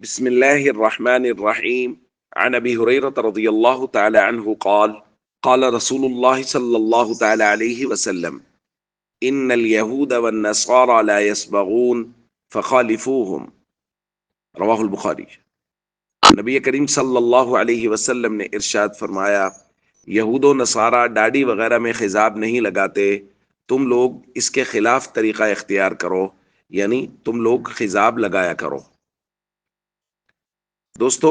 بسم الله الرحمن الرحيم. عن أبي هريرة رضي الله تعالى عنه قال قال رسول الله صلى الله تعالى عليه وسلم إن اليهود والنصارى لا يسبغون فخالفوهم. رواہ البخاری۔ نبی کریم صلی اللہ علیہ وسلم نے ارشاد فرمایا، یہود و نصارہ داڑھی وغیرہ میں خضاب نہیں لگاتے، تم لوگ اس کے خلاف طریقہ اختیار کرو، یعنی تم لوگ خضاب لگایا کرو۔ دوستو،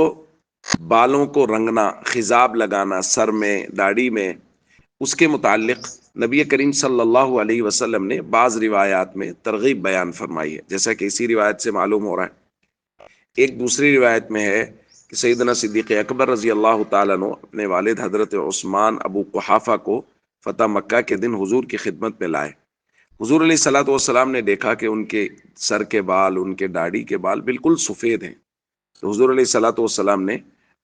بالوں کو رنگنا، خضاب لگانا سر میں، داڑھی میں، اس کے متعلق نبی کریم صلی اللہ علیہ وسلم نے بعض روایات میں ترغیب بیان فرمائی ہے، جیسا کہ اسی روایت سے معلوم ہو رہا ہے۔ ایک دوسری روایت میں ہے کہ سیدنا صدیق اکبر رضی اللہ تعالیٰ عنہ اپنے والد حضرت عثمان ابو قحافہ کو فتح مکہ کے دن حضور کی خدمت میں لائے۔ حضور علیہ الصلوۃ والسلام نے دیکھا کہ ان کے سر کے بال، ان کے داڑھی کے بال بالکل سفید ہیں، تو حضور علیہ الصلوۃ والسلام نے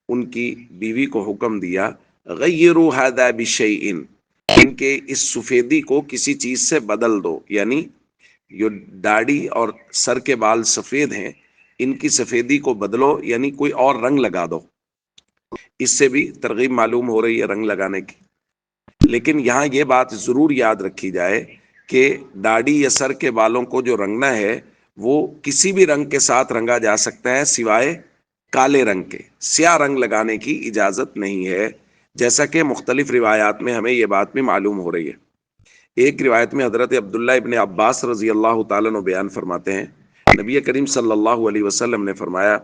ان کی بیوی کو حکم دیا، غیروا ھذا بشیء، ان کے اس سفیدی کو کسی چیز سے بدل دو، یعنی جو داڑھی اور سر کے بال سفید ہیں ان کی سفیدی کو بدلو، یعنی کوئی اور رنگ لگا دو۔ اس سے بھی ترغیب معلوم ہو رہی ہے رنگ لگانے کی۔ لیکن یہاں یہ بات ضرور یاد رکھی جائے کہ داڑھی یا سر کے بالوں کو جو رنگنا ہے وہ کسی بھی رنگ کے ساتھ رنگا جا سکتا ہے سوائے کالے رنگ کے، سیاہ رنگ لگانے کی اجازت نہیں ہے، جیسا کہ مختلف روایات میں ہمیں یہ بات بھی معلوم ہو رہی ہے۔ ایک روایت میں حضرت عبداللہ ابن عباس رضی اللہ تعالیٰ عنہ بیان فرماتے ہیں، نبی کریم صلی اللہ علیہ وسلم نے فرمایا،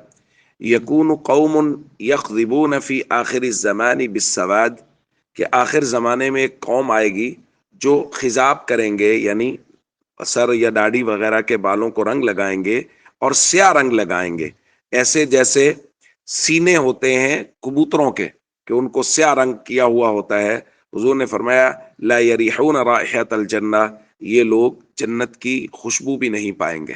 یکون قوم یخضبون فی آخر الزمان بالسواد، کہ آخر زمانے میں ایک قوم آئے گی جو خضاب کریں گے، یعنی سر یا داڑھی وغیرہ کے بالوں کو رنگ لگائیں گے اور سیاہ رنگ لگائیں گے، ایسے جیسے سینے ہوتے ہیں کبوتروں کے کہ ان کو سیاہ رنگ کیا ہوا ہوتا ہے۔ حضور نے فرمایا، لا یریحون رائحۃ الجنہ، یہ لوگ جنت کی خوشبو بھی نہیں پائیں گے۔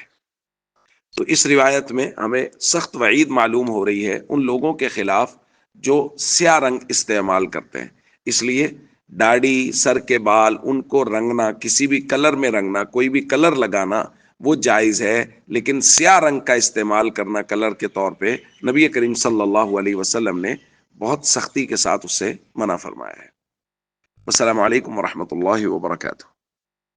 تو اس روایت میں ہمیں سخت وعید معلوم ہو رہی ہے ان لوگوں کے خلاف جو سیاہ رنگ استعمال کرتے ہیں۔ اس لیے داڑھی، سر کے بال، ان کو رنگنا، کسی بھی کلر میں رنگنا، کوئی بھی کلر لگانا وہ جائز ہے، لیکن سیاہ رنگ کا استعمال کرنا کلر کے طور پہ نبی کریم صلی اللہ علیہ وسلم نے بہت سختی کے ساتھ اس سے منع فرمایا ہے۔ السلام علیکم ورحمۃ اللہ وبرکاتہ۔